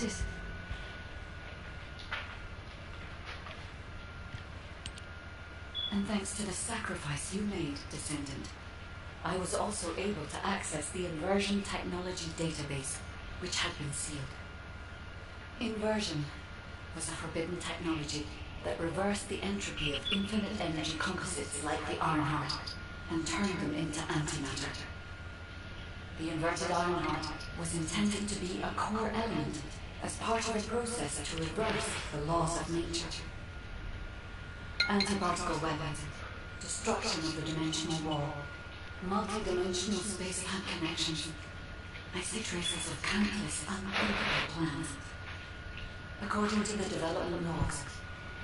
is... And thanks to the sacrifice you made, Descendant, I was also able to access the Inversion Technology database, which had been sealed. Inversion was a forbidden technology that reversed the entropy of infinite energy composites like the Ironheart and turned them into antimatter. The inverted Ironheart was intended to be a core element as part of a process to reverse the laws of nature. Anti-particle weapons, destruction of the dimensional wall, multi-dimensional space-time connections. I see traces of countless unthinkable plans. According to the development logs,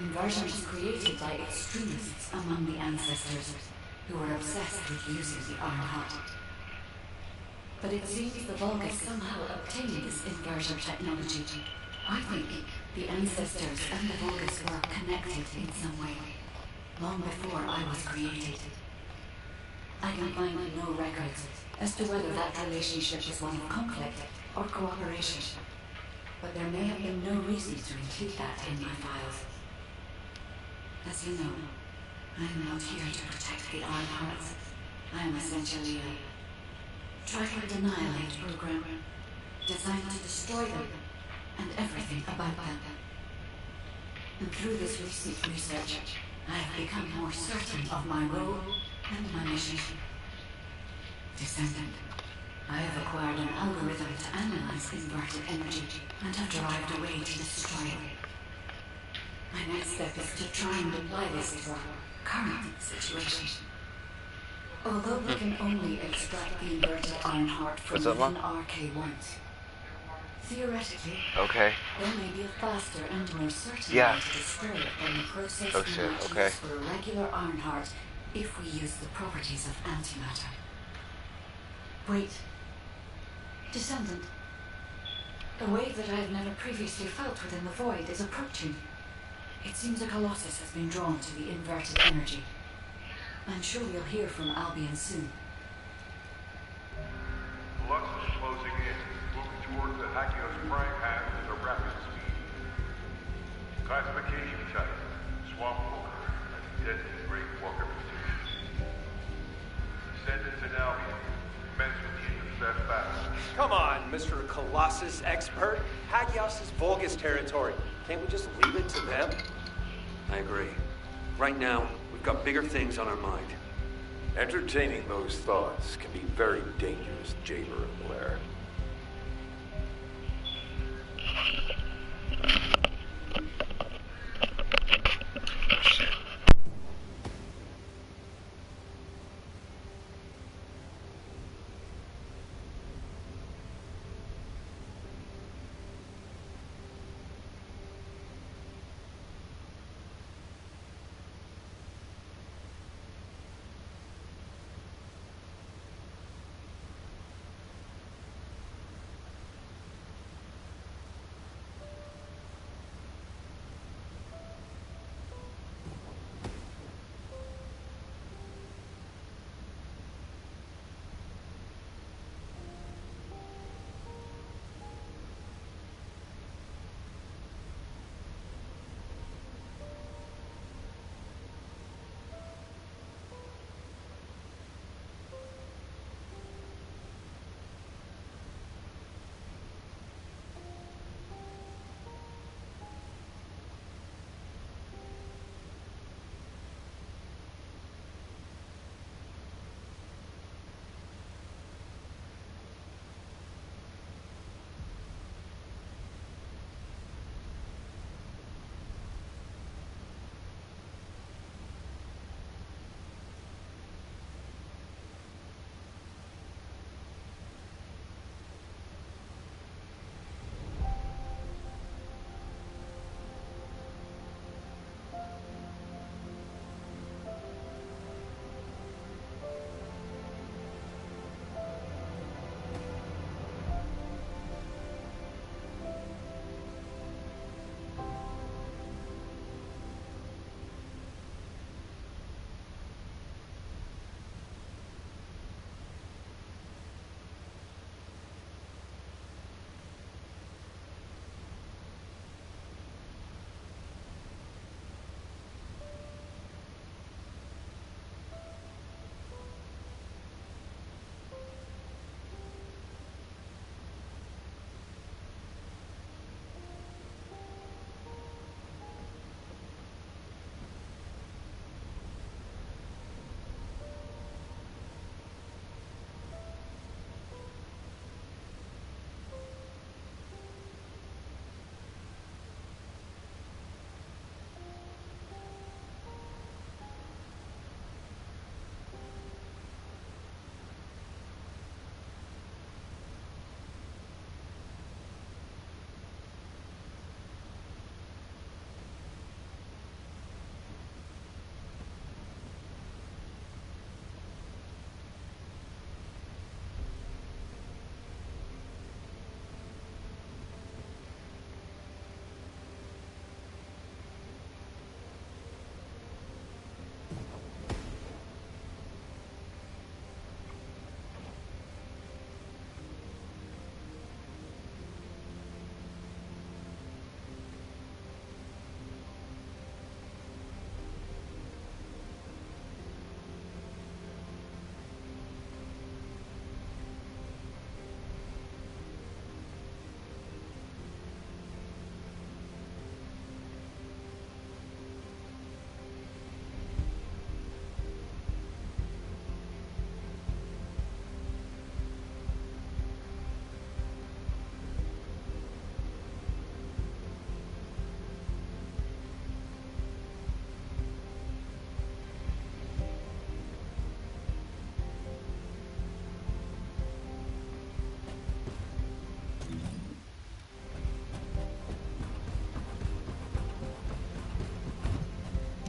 inversion was created by extremists among the ancestors who were obsessed with using the Ironheart. But it seems the Vulgus somehow obtained this inversion technology. I think the ancestors and the Vulgus were connected in some way, long before I was created. I can find no records as to whether that relationship was one of conflict or cooperation, but there may have been no reason to include that in my files. As you know, I am not here to protect the Ironhearts. I am essentially a trifling annihilate program designed to destroy them and everything about them. And through this recent research, I have become more certain of my role and my mission. Descendant, I have acquired an algorithm to analyze inverted energy and have derived a way to destroy it. My next step is to try and apply this to our current situation. Although we can only extract the inverted Ironheart from within RK-1s, theoretically, there may be a faster and more certain way to destroy it than the process we might use for a regular Ironheart if we use the properties of antimatter. Wait. Descendant. A wave that I have never previously felt within the void is approaching. It seems a Colossus has been drawn to the inverted energy. I'm sure we'll hear from Albion soon. Flux is closing in, moving toward the Hakios prime hand at a rapid speed. Classification type, swamp walker, and deadly great walker mutation. Descendants in Albion, commence with the intercept battle. Come on, Mr. Colossus expert. Hagios is Vulgus territory. Can't we just leave it to them? I agree. Right now, we've got bigger things on our mind. Entertaining those thoughts can be very dangerous, Jaber and Blair.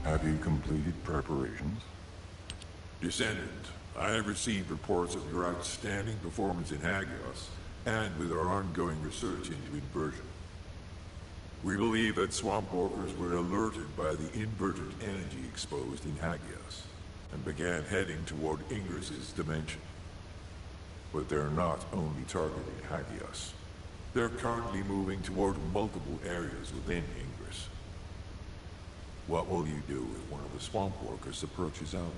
Have you completed preparations? Descendant, I have received reports of your outstanding performance in Hagios, and with our ongoing research into inversion. We believe that swamp walkers were alerted by the inverted energy exposed in Hagios, and began heading toward Ingris's dimension. But they're not only targeting Hagios. They're currently moving toward multiple areas within Ingris. What will you do if one of the swamp walkers approaches Albion?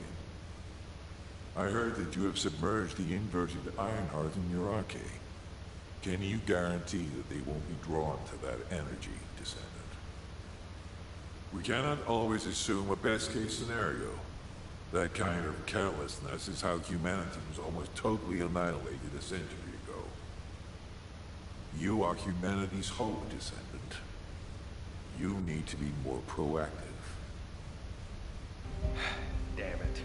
I heard that you have submerged the inverted Ironheart in your arcade. Can you guarantee that they won't be drawn to that energy, Descendant? We cannot always assume a best-case scenario. That kind of carelessness is how humanity was almost totally annihilated a century ago. You are humanity's hope, Descendant. You need to be more proactive. Damn it.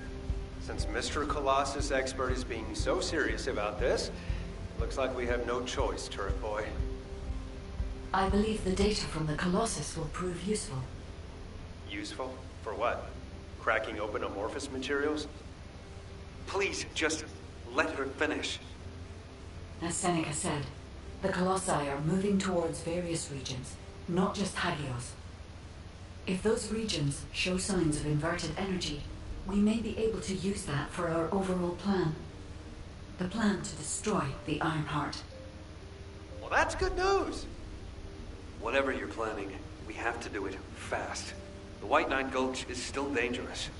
Since Mr. Colossus Expert is being so serious about this, looks like we have no choice, Turret Boy. I believe the data from the Colossus will prove useful. Useful? For what? Cracking open amorphous materials? Please, just let her finish. As Seneca said, the Colossi are moving towards various regions, not just Hagios. If those regions show signs of inverted energy, we may be able to use that for our overall plan. The plan to destroy the Ironheart. Well, that's good news! Whatever you're planning, we have to do it fast. The White Knight Gulch is still dangerous.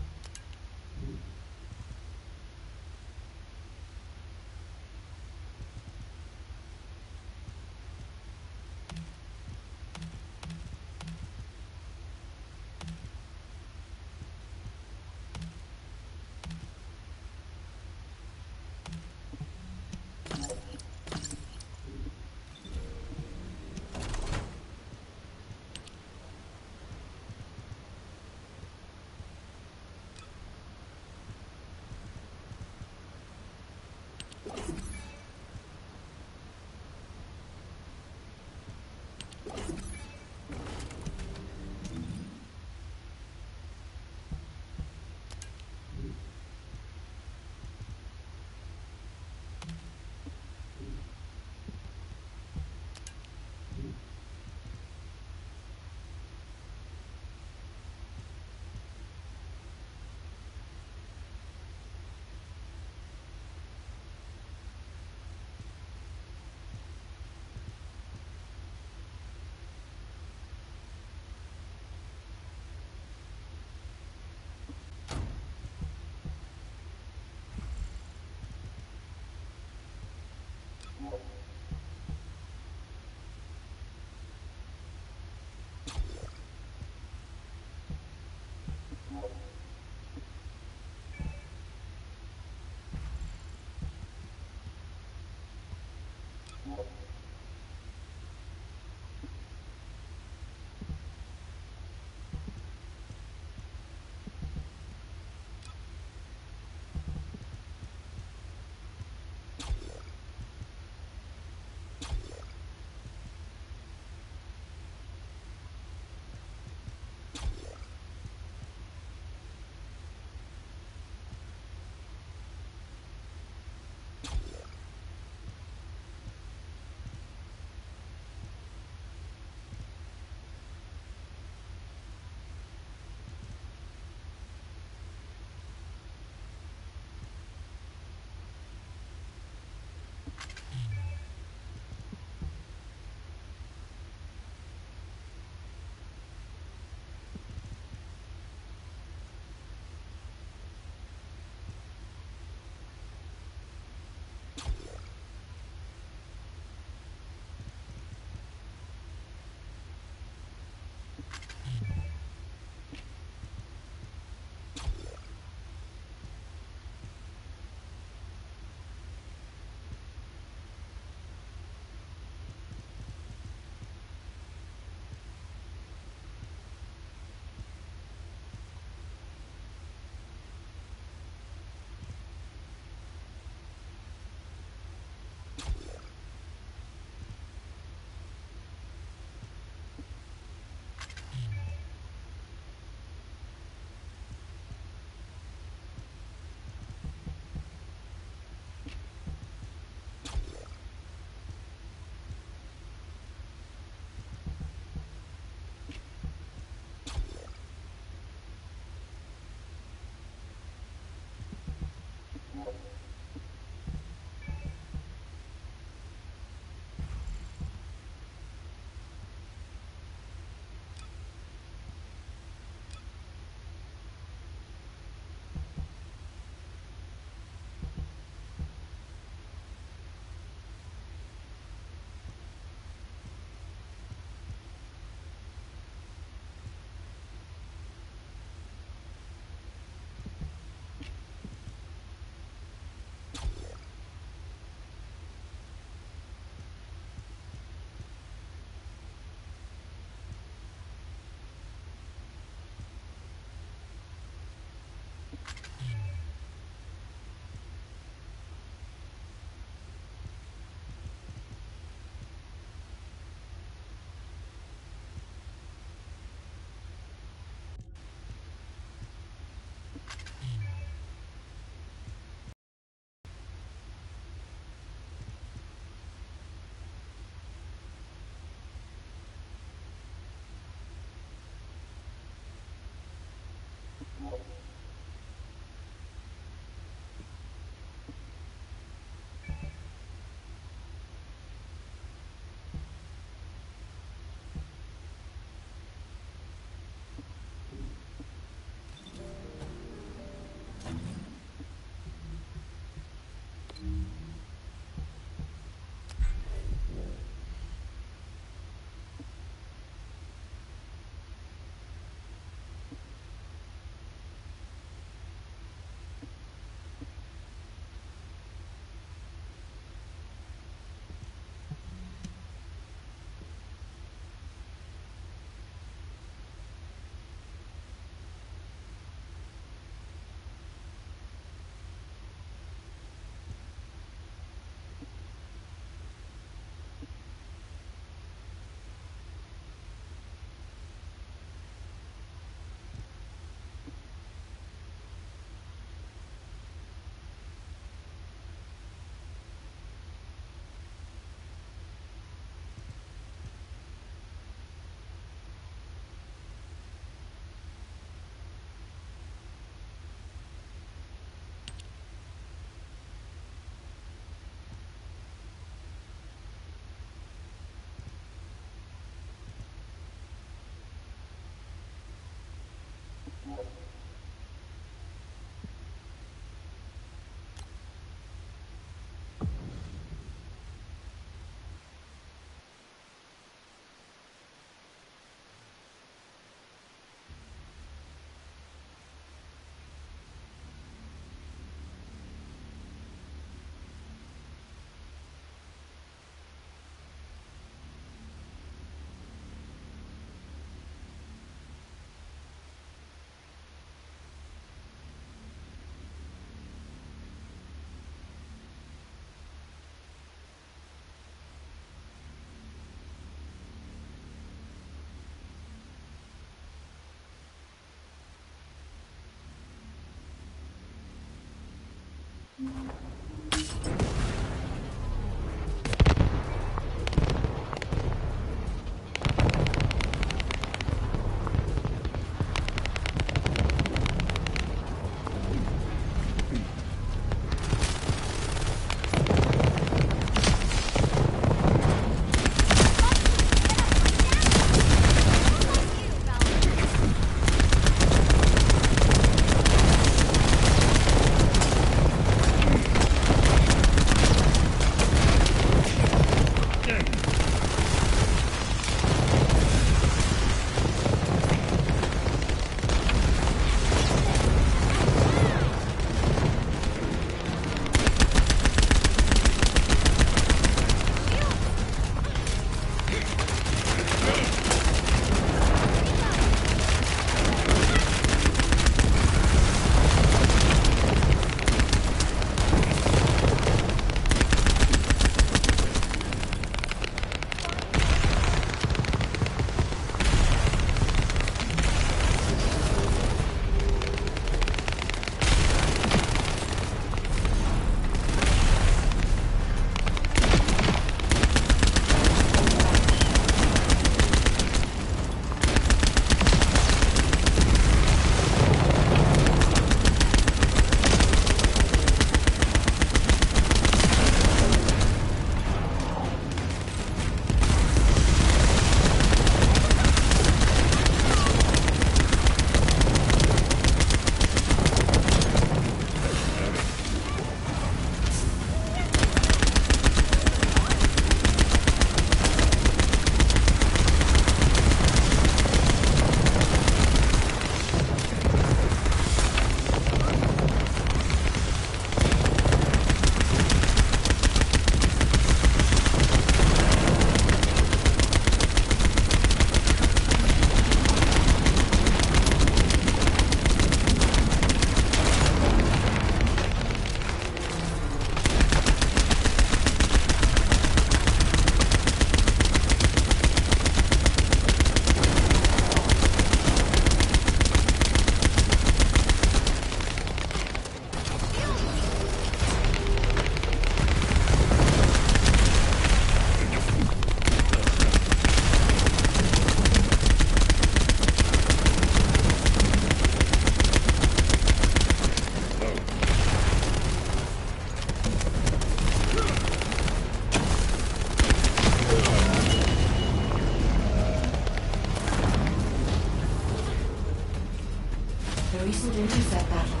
recent intercept battle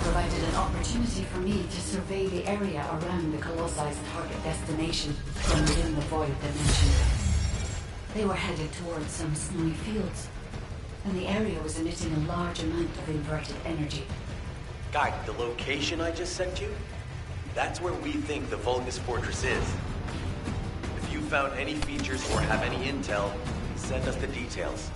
provided an opportunity for me to survey the area around the Colossi's target destination from within the Void Dimension. They were headed towards some snowy fields, and the area was emitting a large amount of inverted energy. Guide, the location I just sent you? That's where we think the Vulgus Fortress is. If you found any features or have any intel, send us the details.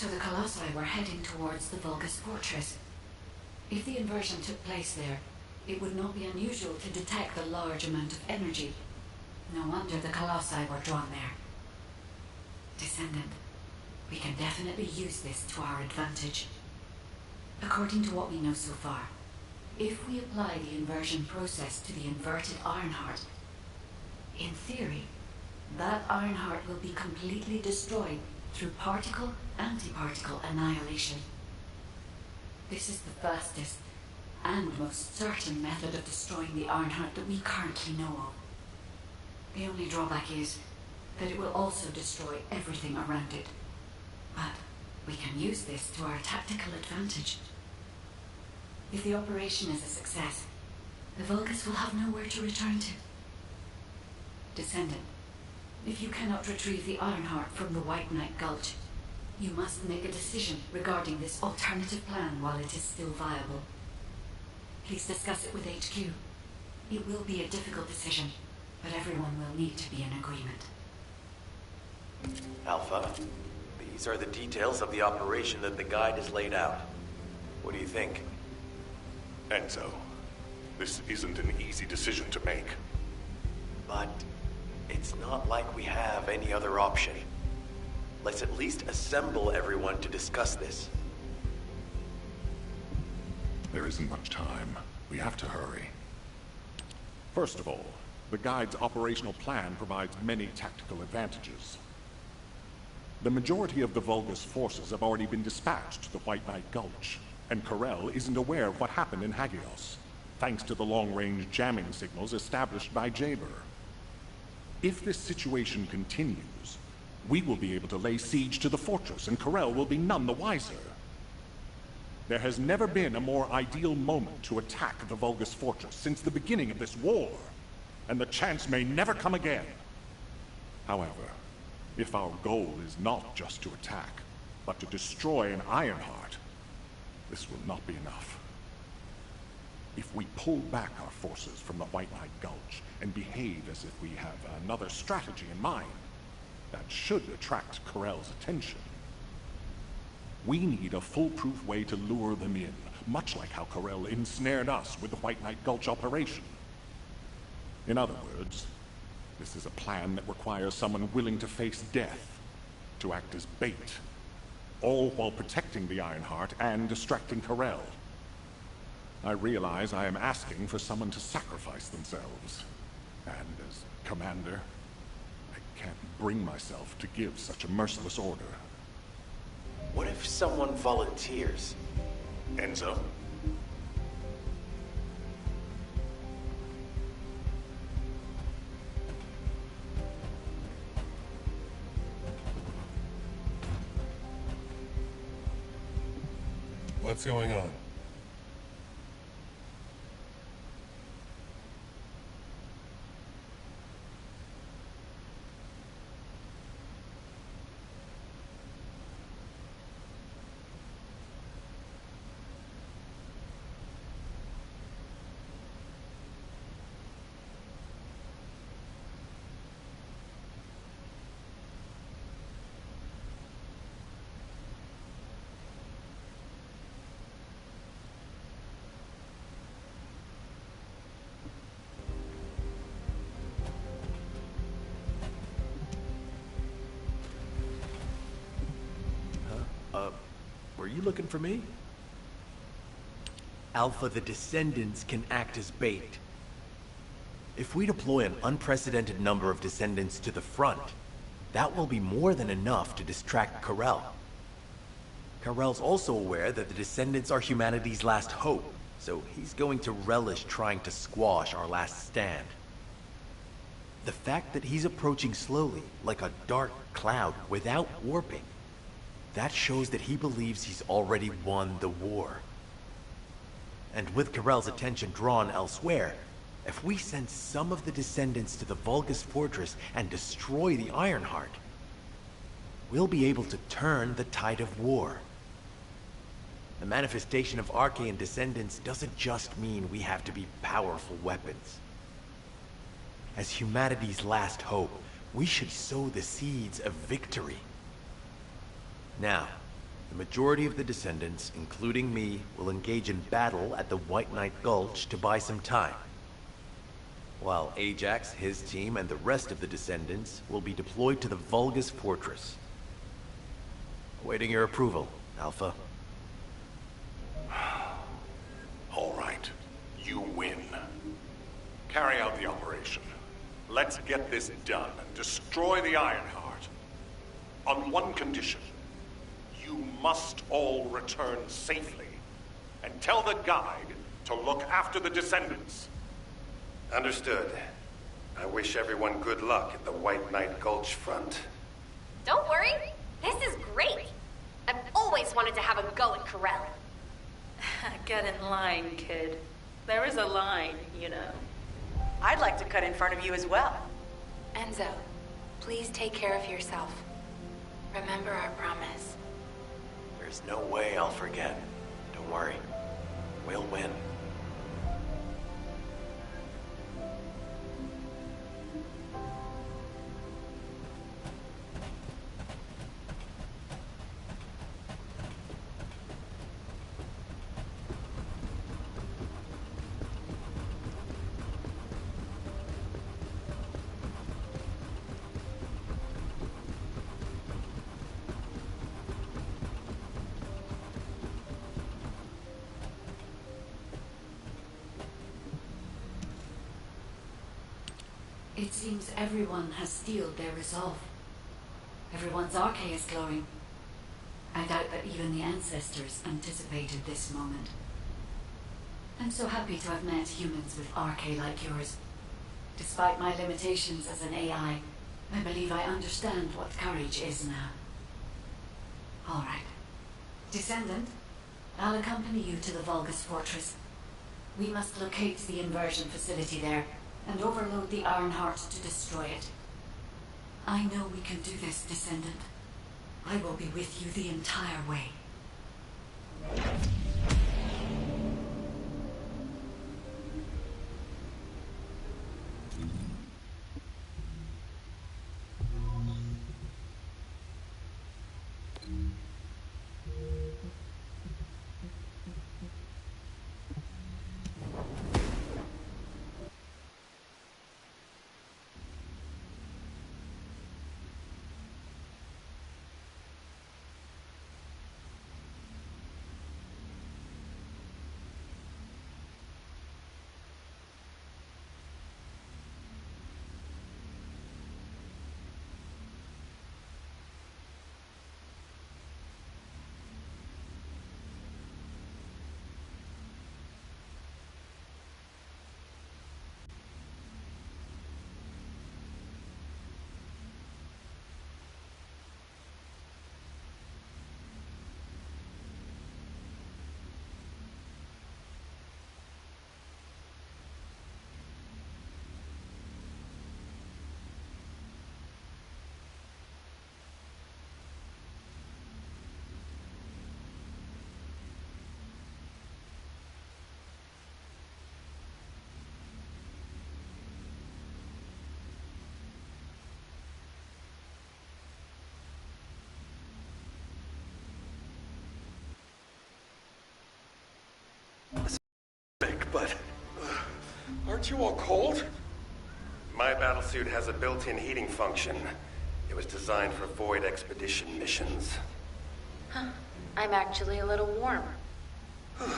So the Colossi were heading towards the Vulgus Fortress. If the inversion took place there, it would not be unusual to detect the large amount of energy. No wonder the Colossi were drawn there. Descendant, we can definitely use this to our advantage. According to what we know so far, if we apply the inversion process to the inverted Ironheart, in theory, that Ironheart will be completely destroyed through particle-antiparticle annihilation. This is the fastest and most certain method of destroying the Ironheart that we currently know of. The only drawback is that it will also destroy everything around it. But we can use this to our tactical advantage. If the operation is a success, the Vulgus will have nowhere to return to. Descendant, if you cannot retrieve the Ironheart from the White Knight Gulch, you must make a decision regarding this alternative plan while it is still viable. Please discuss it with HQ. It will be a difficult decision, but everyone will need to be in agreement. Alpha, these are the details of the operation that the guide has laid out. What do you think? Enzo, this isn't an easy decision to make. But it's not like we have any other option. Let's at least assemble everyone to discuss this. There isn't much time. We have to hurry. First of all, the Guide's operational plan provides many tactical advantages. The majority of the Vulgus forces have already been dispatched to the White Knight Gulch, and Corel isn't aware of what happened in Hagios, thanks to the long-range jamming signals established by Jaber. If this situation continues, we will be able to lay siege to the fortress, and Corel will be none the wiser. There has never been a more ideal moment to attack the Vulgus fortress since the beginning of this war, and the chance may never come again. However, If our goal is not just to attack, but to destroy an Ironheart, this will not be enough. If we pull back our forces from the White Knight Gulch and behave as if we have another strategy in mind, that should attract Corell's attention. We need a foolproof way to lure them in, much like how Corell ensnared us with the White Knight Gulch operation. In other words, this is a plan that requires someone willing to face death, to act as bait, all while protecting the Ironheart and distracting Corell. I realize I am asking for someone to sacrifice themselves, and as commander, I can't bring myself to give such a merciless order. What if someone volunteers? Enzo? What's going on? Were you looking for me? Alpha, the Descendants can act as bait. If we deploy an unprecedented number of Descendants to the front, that will be more than enough to distract Corell. Corell's also aware that the Descendants are humanity's last hope, so he's going to relish trying to squash our last stand. The fact that he's approaching slowly, like a dark cloud without warping, that shows that he believes he's already won the war. And with Corell's attention drawn elsewhere, if we send some of the Descendants to the Vulgus Fortress and destroy the Ironheart, we'll be able to turn the tide of war. The manifestation of Archaean Descendants doesn't just mean we have to be powerful weapons. As humanity's last hope, we should sow the seeds of victory. Now, the majority of the Descendants, including me, will engage in battle at the White Knight Gulch to buy some time. While Ajax, his team, and the rest of the Descendants will be deployed to the Vulgus Fortress. Awaiting your approval, Alpha. All right, you win. Carry out the operation. Let's get this done and destroy the Ironheart. On one condition. You must all return safely, and tell the guide to look after the Descendants. Understood. I wish everyone good luck at the White Knight Gulch front. Don't worry, this is great. I've always wanted to have a go at Corell. Get in line, kid. There is a line, you know. I'd like to cut in front of you as well. Enzo, please take care of yourself. Remember our promise. There's no way I'll forget. Don't worry. We'll win. It seems everyone has steeled their resolve. Everyone's arche is glowing. I doubt that even the ancestors anticipated this moment. I'm so happy to have met humans with arche like yours. Despite my limitations as an AI, I believe I understand what courage is now. All right. Descendant, I'll accompany you to the Vulgus Fortress. We must locate the inversion facility there and overload the Ironheart to destroy it. I know we can do this, Descendant. I will be with you the entire way. But aren't you all cold? My battlesuit has a built-in heating function. It was designed for void expedition missions. Huh. I'm actually a little warm. I'm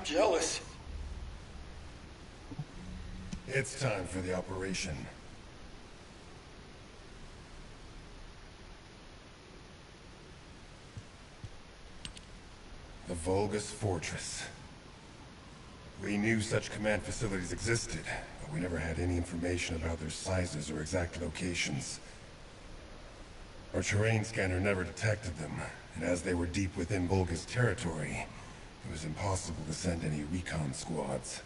jealous. It's time for the operation. The Vulgus Fortress. We knew such command facilities existed, but we never had any information about their sizes or exact locations. Our terrain scanner never detected them, and as they were deep within Vulgus territory, it was impossible to send any recon squads.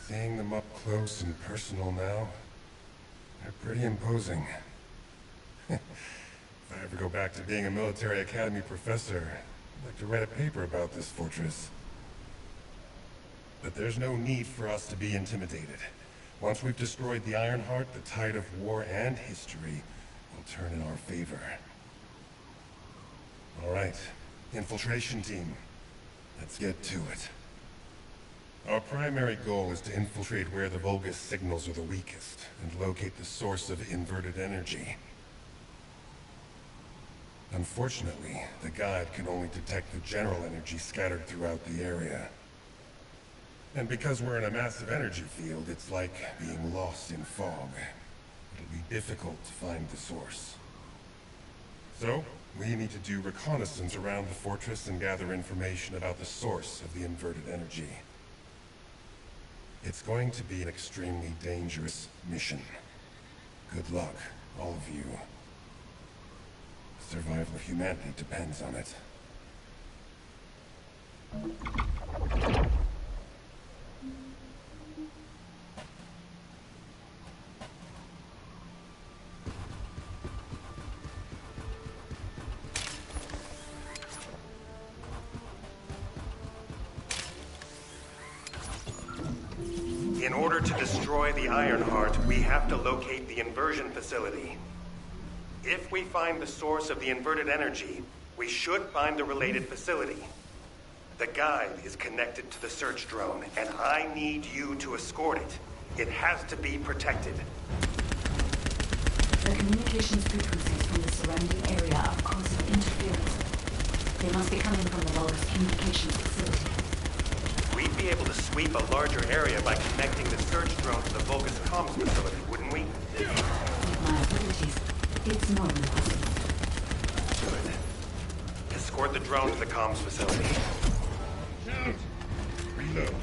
Seeing them up close and personal now, they're pretty imposing. If I ever go back to being a military academy professor, I'd like to write a paper about this fortress. But there's no need for us to be intimidated. Once we've destroyed the Ironheart, the tide of war and history will turn in our favor. All right, infiltration team. Let's get to it. Our primary goal is to infiltrate where the Vulgus signals are the weakest, and locate the source of inverted energy. Unfortunately, the guide can only detect the general energy scattered throughout the area. And because we're in a massive energy field, it's like being lost in fog. It'll be difficult to find the source. So, we need to do reconnaissance around the fortress and gather information about the source of the inverted energy. It's going to be an extremely dangerous mission. Good luck, all of you. The survival of humanity depends on it. In order to destroy the Ironheart, we have to locate the inversion facility. If we find the source of the inverted energy, we should find the related facility. The guide is connected to the search drone, and I need you to escort it. It has to be protected. The communications frequencies from the surrounding area are causing interference. They must be coming from the Vulgus communications facility. We'd be able to sweep a larger area by connecting the search drone to the Vulgus comms facility, wouldn't we? With my abilities, it's more than possible. Good. Escort the drone to the comms facility. Shoot! Reload.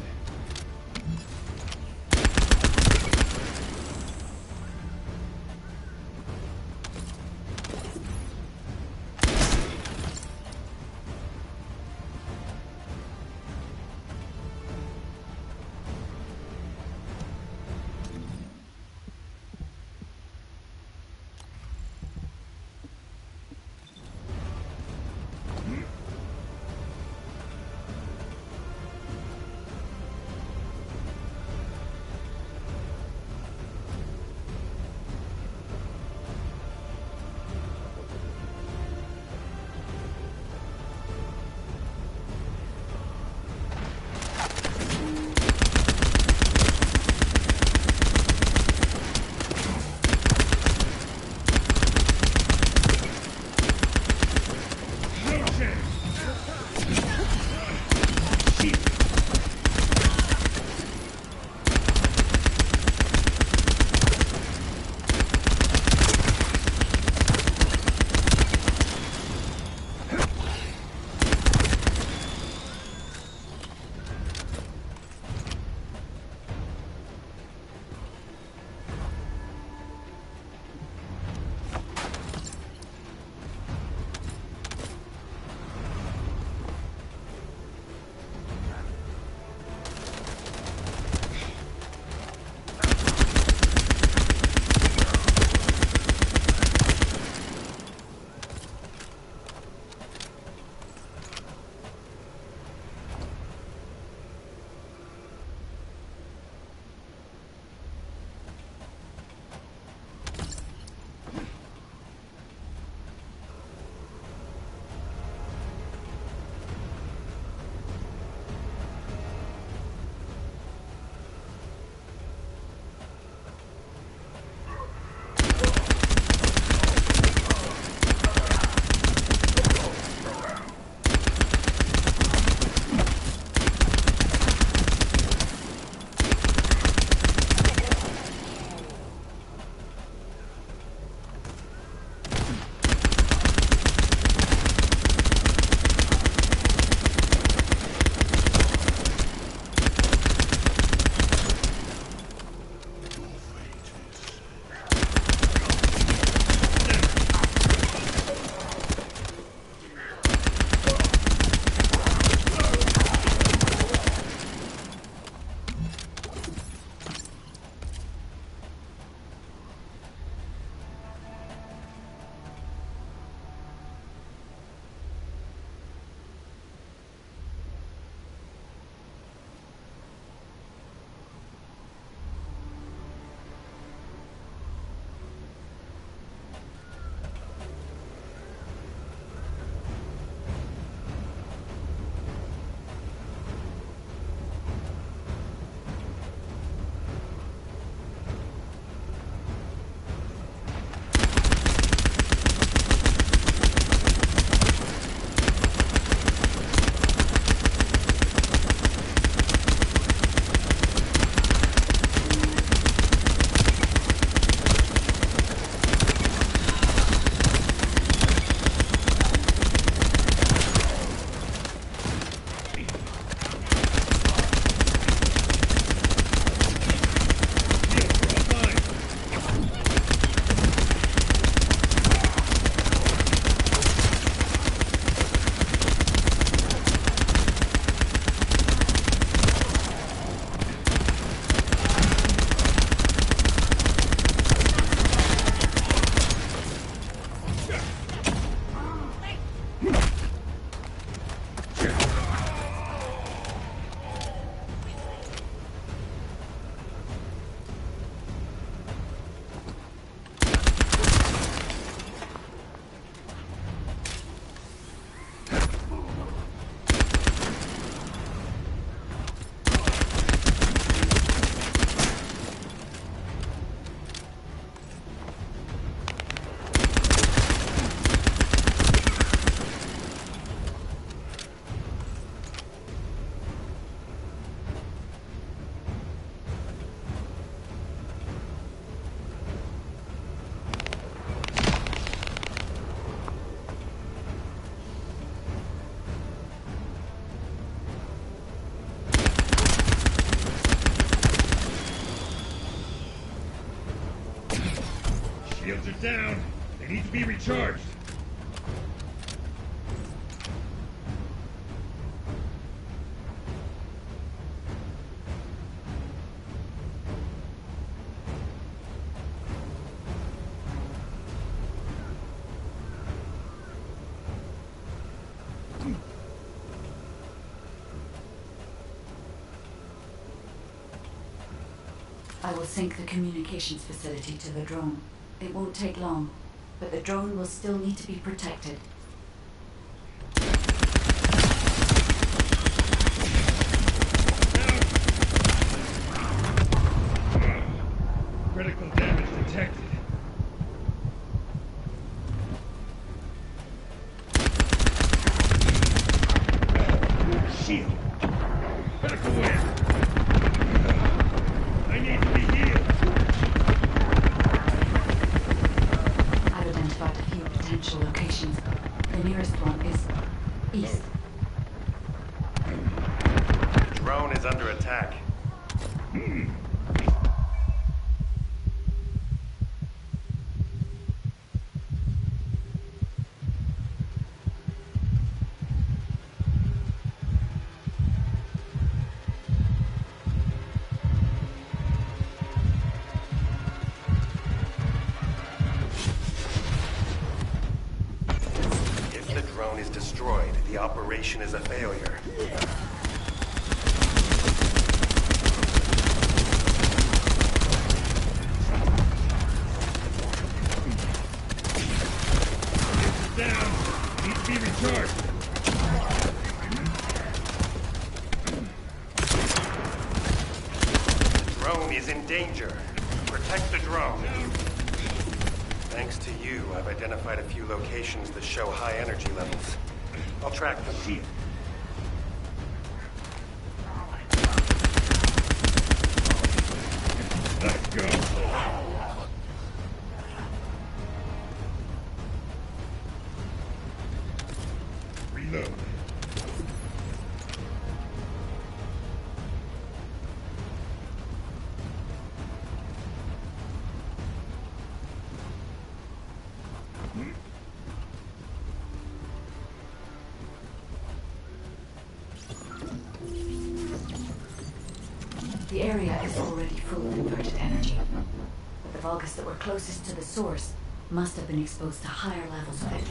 Shields are down. They need to be recharged. I will sync the communications facility to the drone. It won't take long, but the drone will still need to be protected. Critical damage detected. Shield. Critical win. I need to be healed. I've identified a few potential locations. The nearest one is east. The drone is under attack. If the drone is destroyed, the operation is a failure. Down. Need to be recharged. The drone is in danger. Protect the drone. Thanks to you, I've identified a few locations that show high energy levels. I'll track them. Let's go. Reload. The area is already full of inverted energy. The Vulgus that were closest to the source must have been exposed to higher levels of it.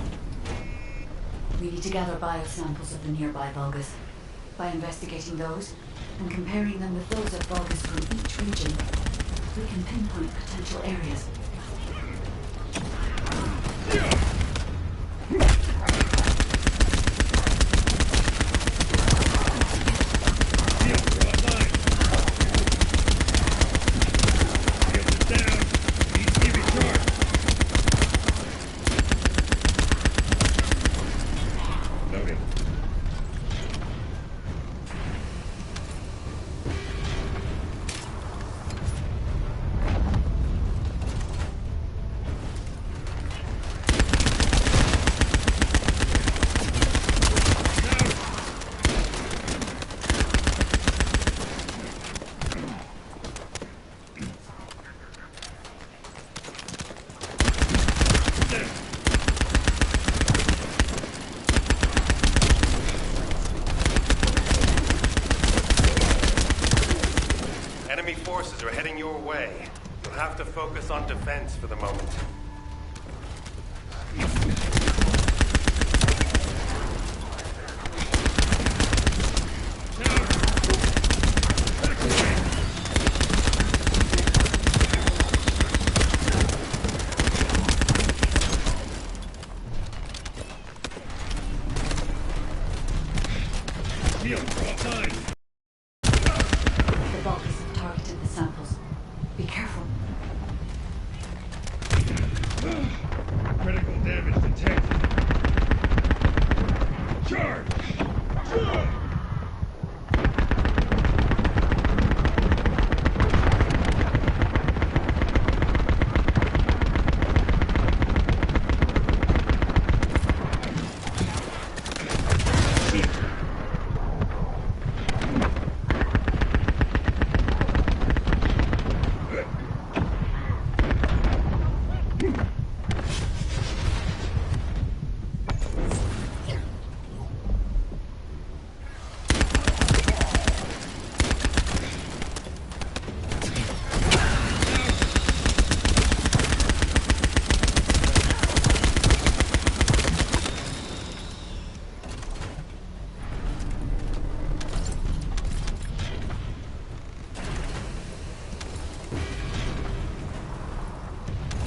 We need to gather biosamples of the nearby Vulgus. By investigating those and comparing them with those of Vulgus from each region, we can pinpoint potential areas. Enemy forces are heading your way. You'll have to focus on defense for the moment. Shield, drop line. The Vulgus have targeted the samples. Be careful. Critical damage detected.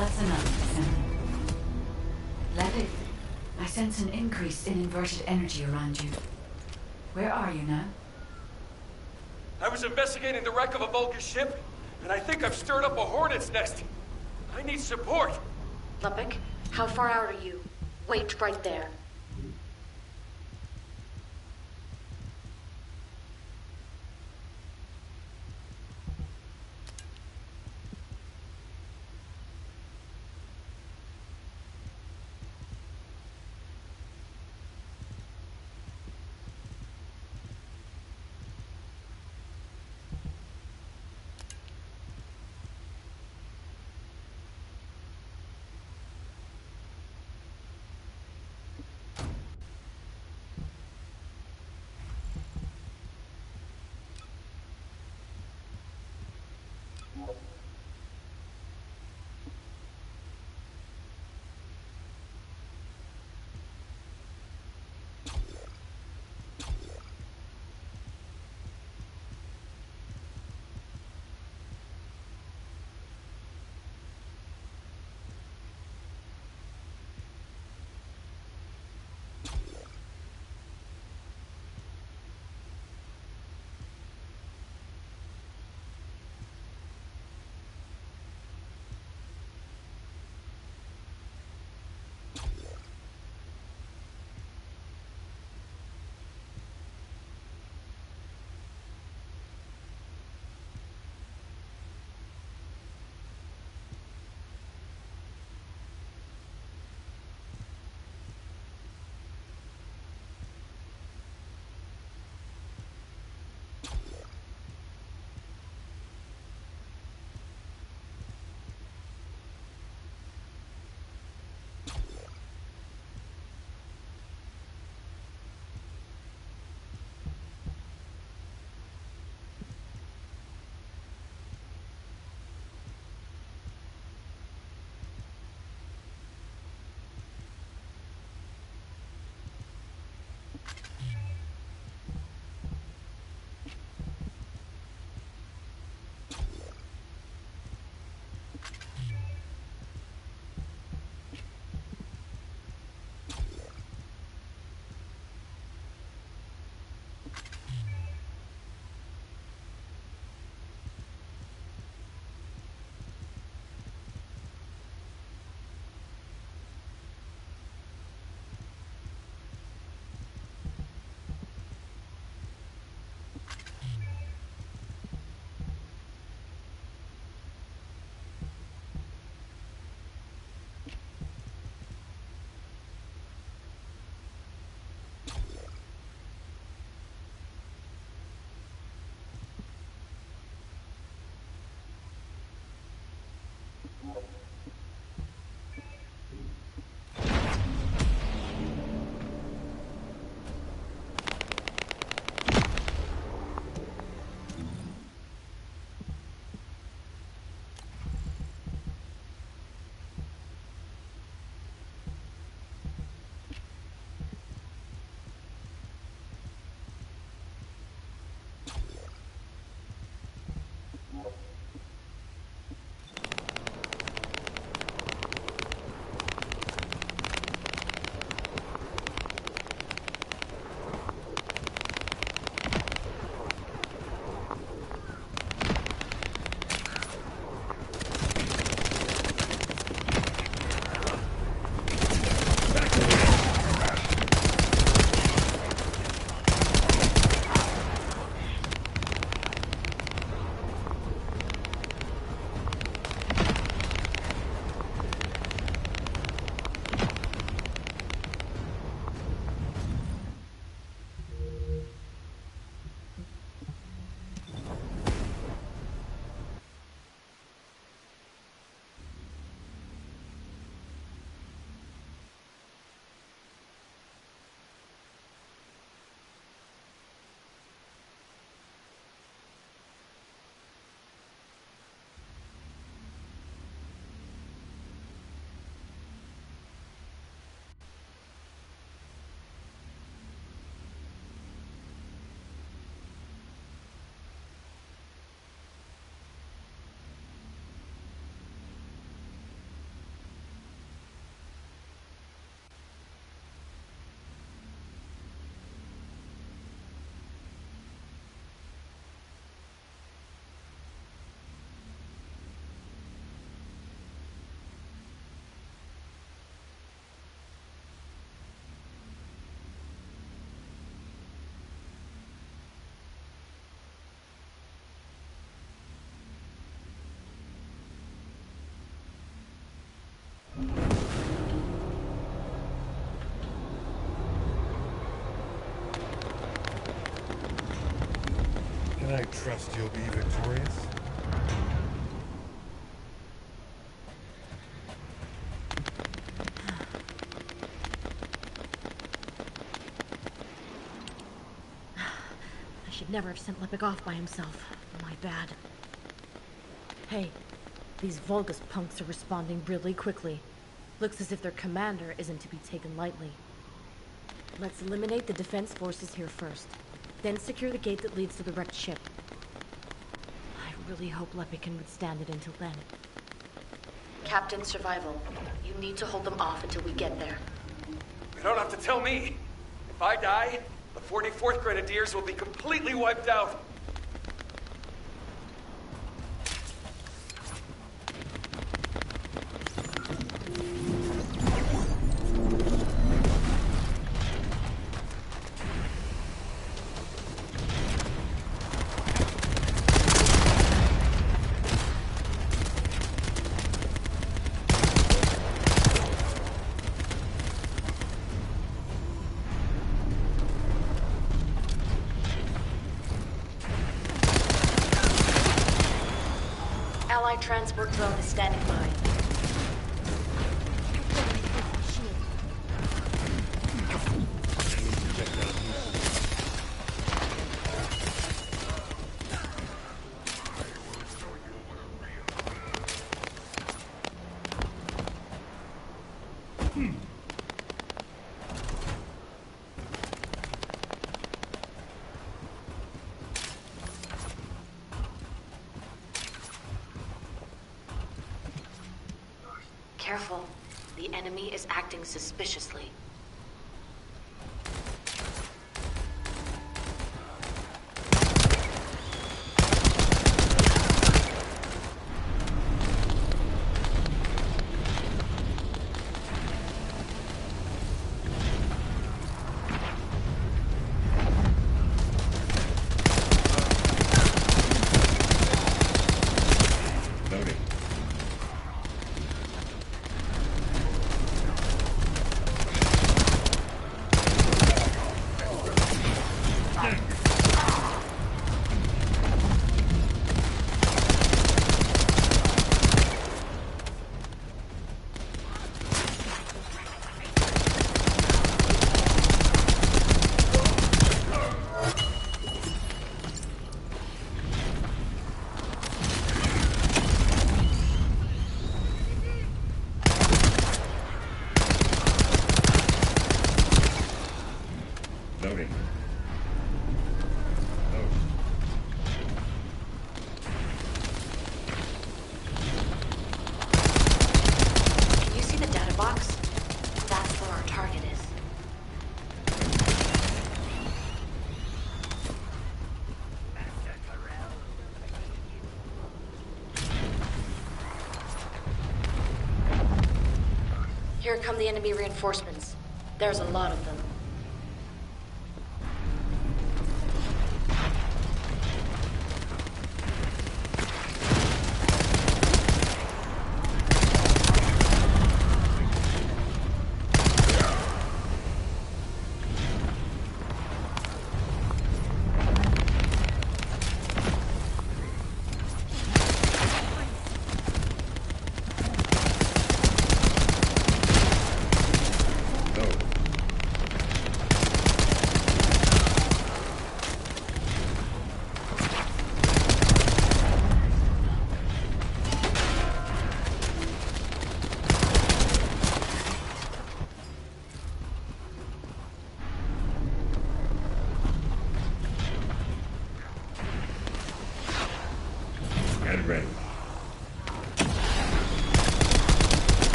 That's enough, Descendant. Let it. I sense an increase in inverted energy around you. Where are you now? I was investigating the wreck of a Vulcan ship, and I think I've stirred up a hornet's nest. I need support. Lupik, how far out are you? Wait right there. trust you'll be victorious? I should never have sent Lepik off by himself. My bad. Hey, these Vulgus punks are responding really quickly. Looks as if their commander isn't to be taken lightly. Let's eliminate the defense forces here first, then secure the gate that leads to the wrecked ship. I really hope Lepik can withstand it until then. Captain Survival, you need to hold them off until we get there. You don't have to tell me. If I die, the 44th Grenadiers will be completely wiped out. Allied transport drone is standing by. Careful. The enemy is acting suspiciously. Here come the enemy reinforcements. There's a lot of them. Get ready.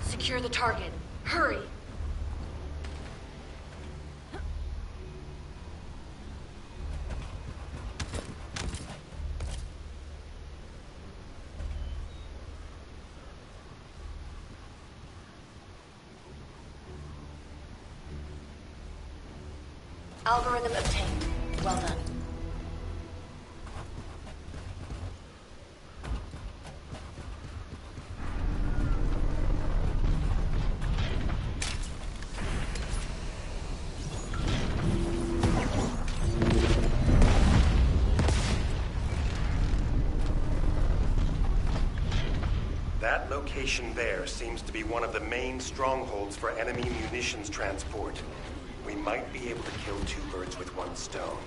Secure the target. Hurry! Algorithm obtained. Well done. That location there seems to be one of the main strongholds for enemy munitions transport. We might be able to kill two birds with one stone.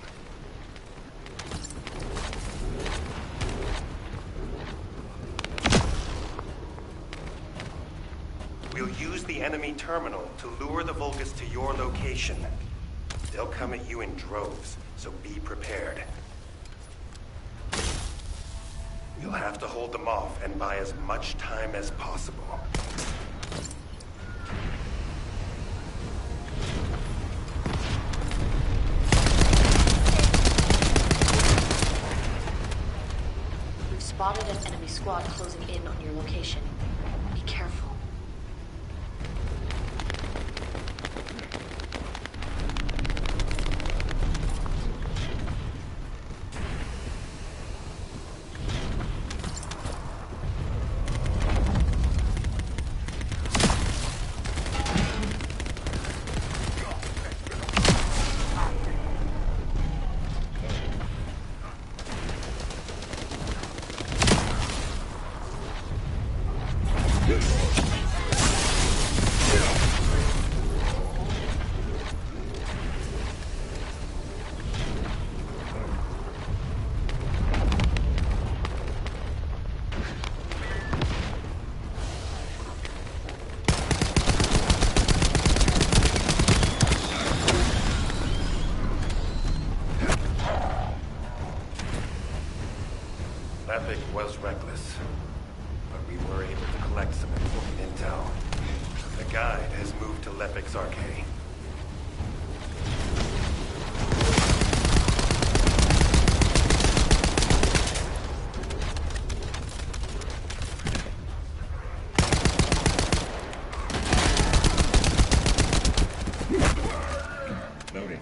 We'll use the enemy terminal to lure the Vulgus to your location. They'll come at you in droves, so be prepared. You'll have to hold them off and buy as much time as possible. We've spotted an enemy squad closing in on your location. Be careful. Lepic was reckless, but we were able to collect some important intel. The guide has moved to Lepic's arcade. Loading.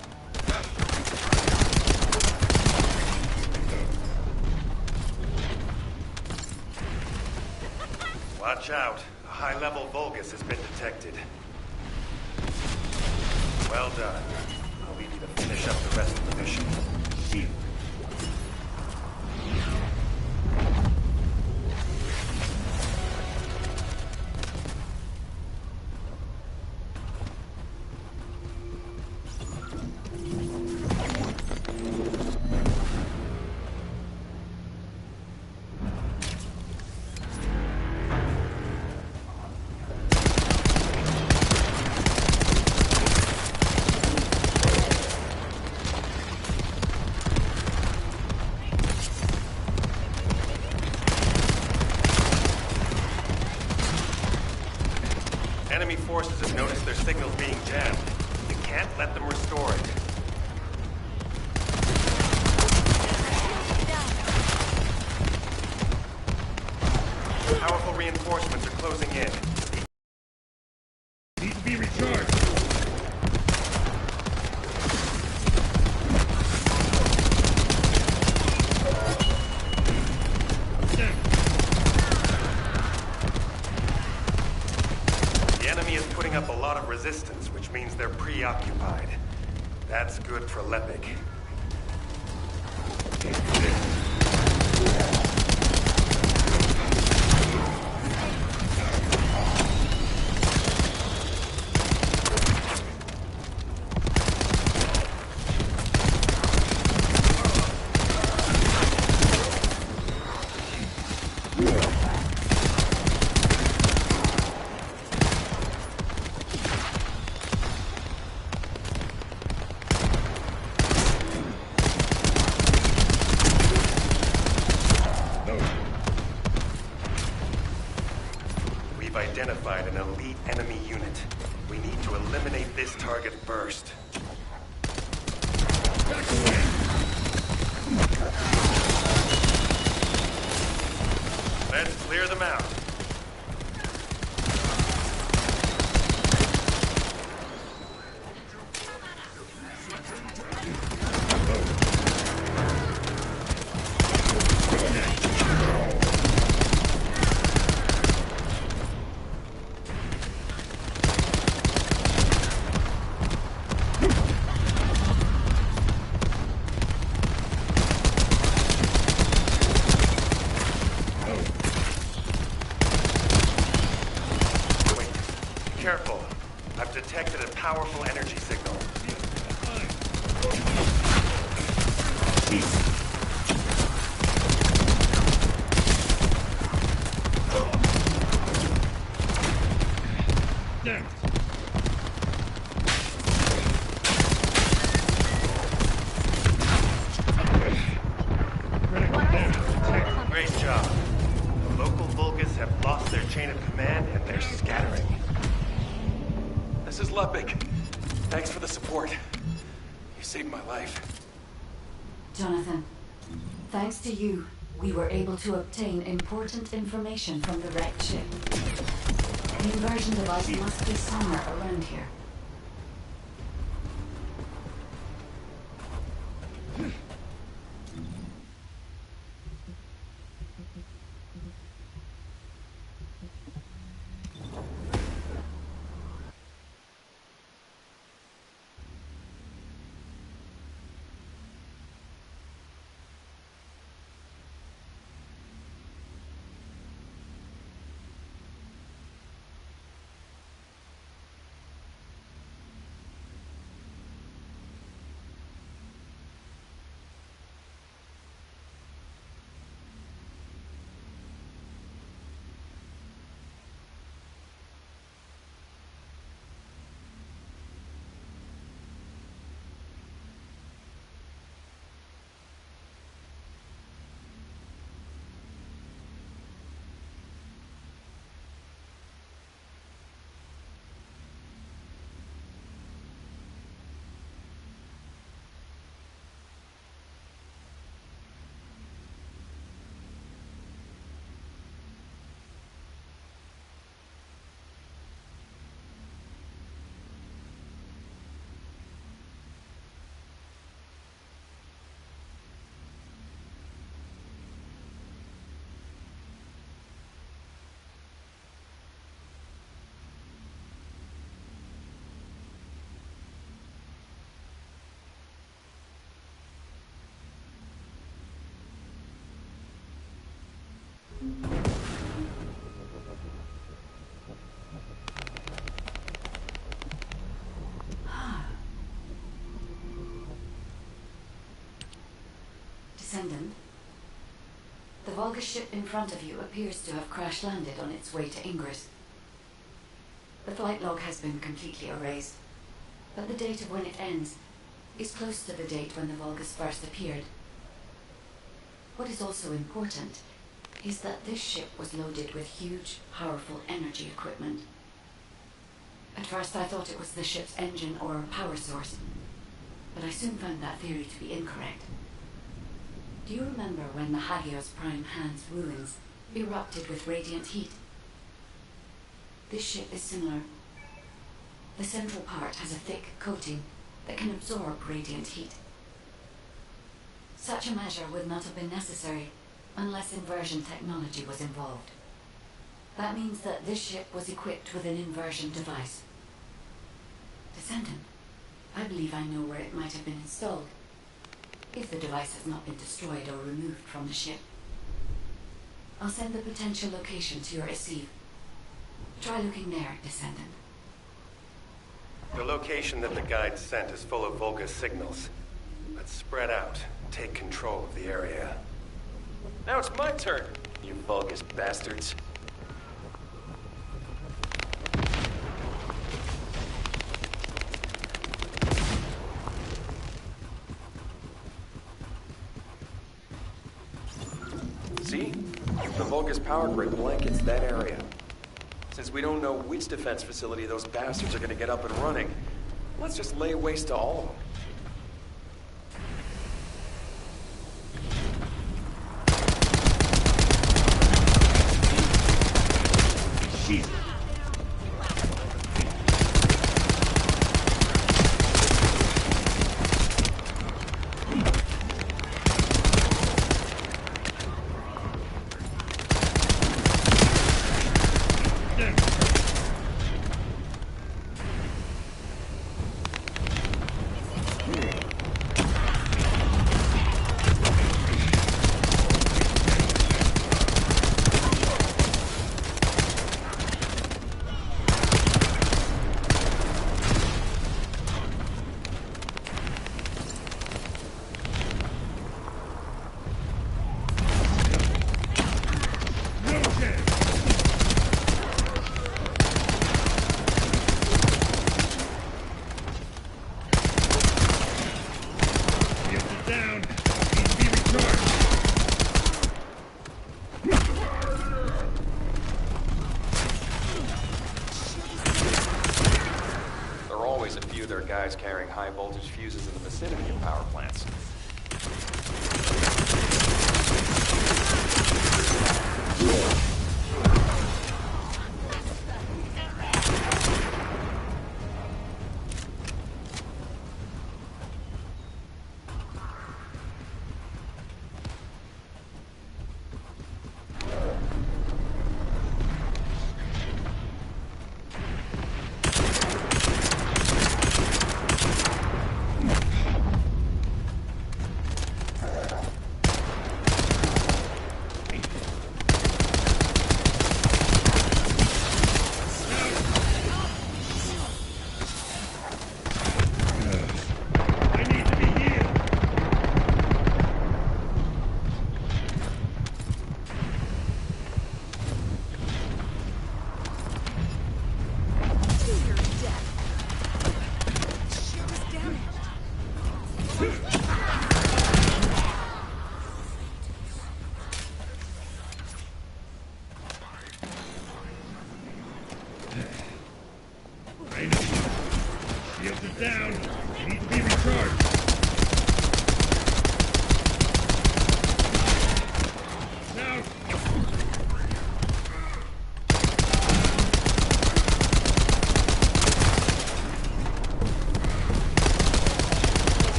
Watch out. A high-level Vulgus has been detected. Well done. I'll leave you to finish up the rest of the mission. See you. Enemy forces have noticed their signals being jammed. You can't let them restore it. Powerful reinforcements are closing in. Need to be recharged. The enemy is putting up a lot of resistance, which means they're preoccupied. That's good for Lepic. We've identified an elite enemy unit. We need to eliminate this target first. Let's clear them out. careful. I've detected a powerful energy signal. Damn it. Great job. The local Vulgus have lost their chain of command and they're scattering. This is Lepik. Thanks for the support. You saved my life. Jonathan, thanks to you, we were able to obtain important information from the wrecked ship. The inversion device must be somewhere around here. Descendant, the Vulgus ship in front of you appears to have crash-landed on its way to Ingress. The flight log has been completely erased, but the date of when it ends is close to the date when the Vulgus first appeared. What is also important is that this ship was loaded with huge, powerful energy equipment. At first I thought it was the ship's engine or power source, but I soon found that theory to be incorrect. Do you remember when the Hagios Prime Hand's ruins erupted with radiant heat? This ship is similar. The central part has a thick coating that can absorb radiant heat. Such a measure would not have been necessary unless inversion technology was involved. That means that this ship was equipped with an inversion device. Descendant, I believe I know where it might have been installed, if the device has not been destroyed or removed from the ship. I'll send the potential location to your receive. Try looking there, Descendant. The location that the guide sent is full of Vulgus signals. Let's spread out, take control of the area. Now it's my turn, you Vulgus bastards. See? The Vulgus power grid blankets that area. Since we don't know which defense facility those bastards are gonna get up and running, let's just lay waste to all of them. Jesus. always a few of their guys carrying high voltage fuses in the vicinity of power plants.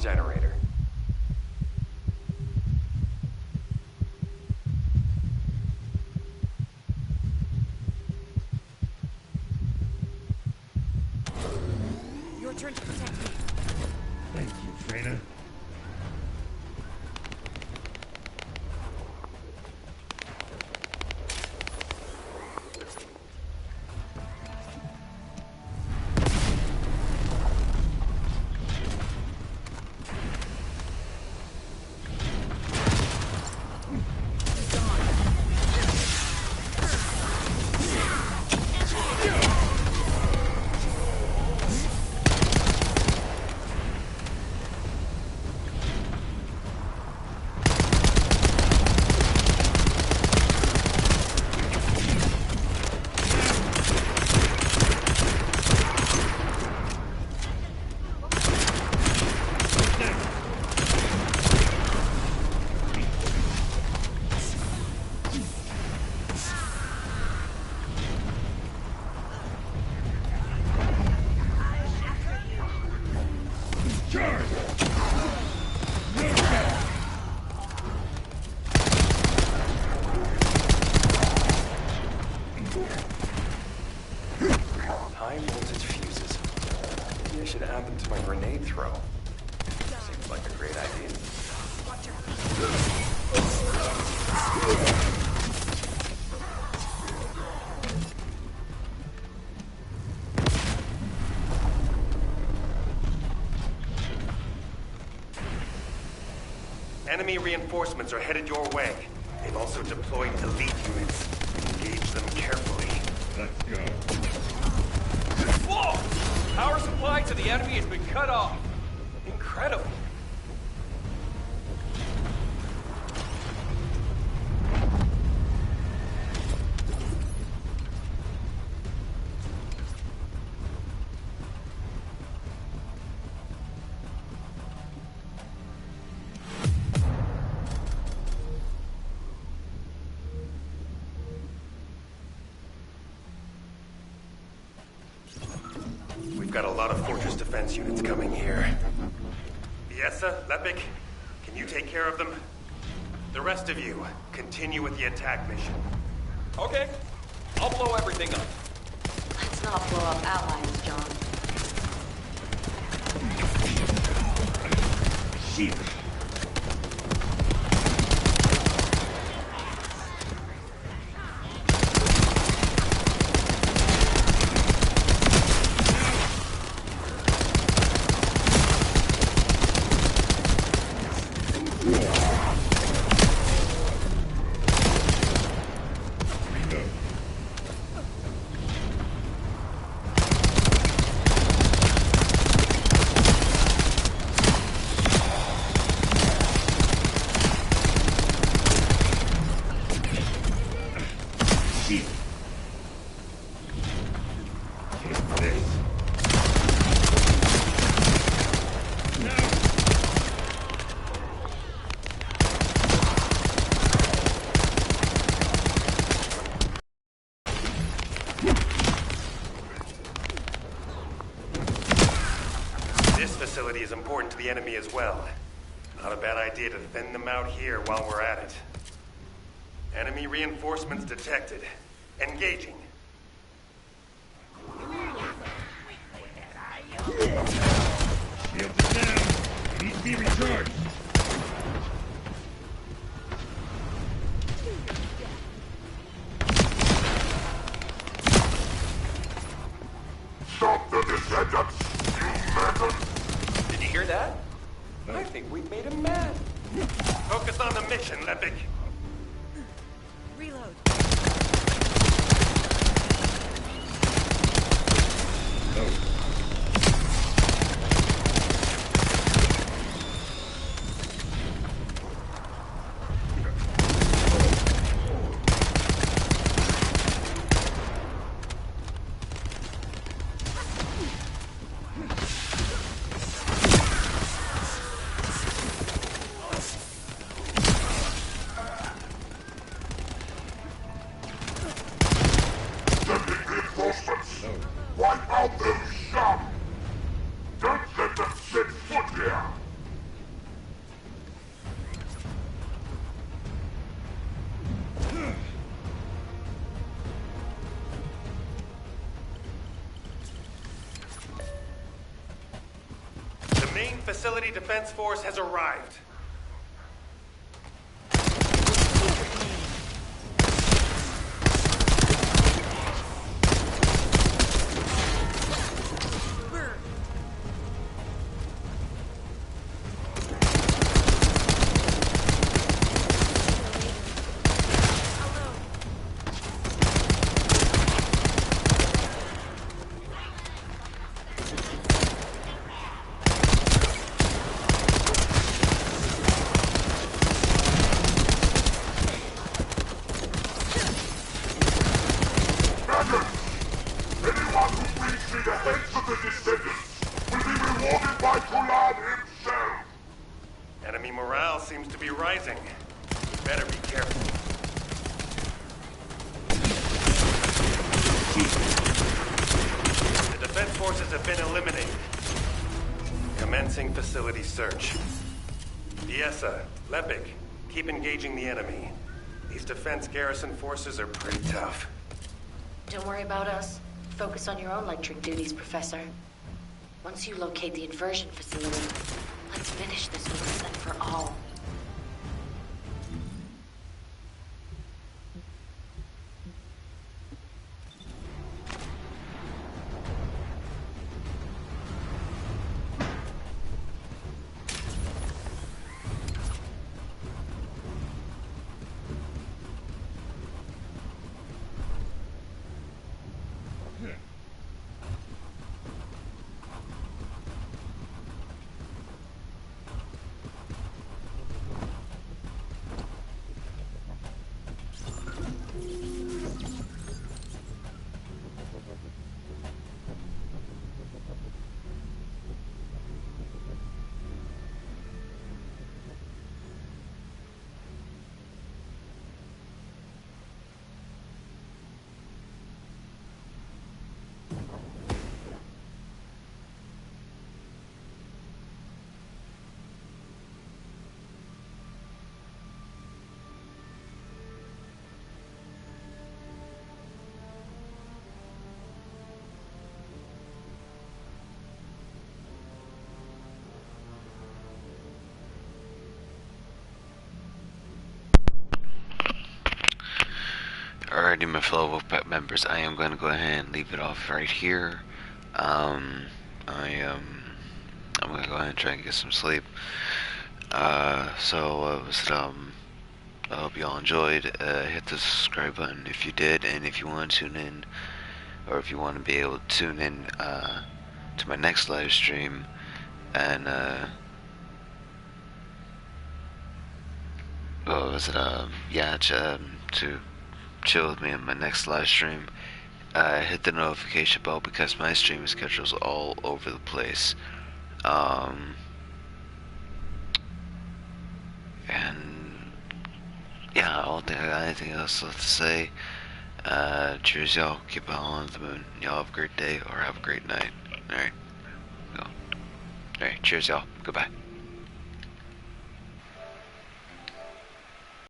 Generator. Your turn to protect me. Thank you, Freyna. High voltage fuses. Maybe I should add them to my grenade throw. Seems like a great idea. Enemy reinforcements are headed your way. They've also deployed elite units. Engage them carefully. Let's go. Whoa! Power supply to the enemy has been cut off. Incredible. We've got a lot of fortress defense units coming here. Yessa, Lepik, can you take care of them? The rest of you, continue with the attack mission. Okay. I'll blow everything up. Let's not blow up allies, John. Shit. This facility is important to the enemy as well. Not a bad idea to thin them out here while we're at it. Enemy reinforcements detected. Engaging. Shields are down. Needs to be recharged. Stop the descendants, you madman! Did you hear that? I think we made him mad. Focus on the mission, Lepic. Reload. Sending reinforcements! Wipe out those scum! Don't let them set foot here! The main facility defense force has arrived. Anyone who brings me the heads of the descendants will be rewarded by Kulan himself! Enemy morale seems to be rising. Better be careful. The defense forces have been eliminated. Commencing facility search. Diesa, Lepic, keep engaging the enemy. These defense garrison forces are pretty tough. Don't worry about us. Focus on your own lecturing duties, Professor. Once you locate the inversion facility, let's finish this once and for all. Alrighty, my fellow Wolfpack members, I am going to go ahead and leave it off right here. I'm going to go ahead and try and get some sleep. I hope you all enjoyed. Hit the subscribe button if you did, and if you want to tune in, or if you want to be able to tune in to my next live stream, and to chill with me in my next live stream, hit the notification bell because my stream schedule's all over the place. And yeah, I don't think I got anything else left to say. Cheers, y'all. Keep it on the moon. Y'all have a great day or have a great night. Alright, go. Alright, cheers, y'all. Goodbye.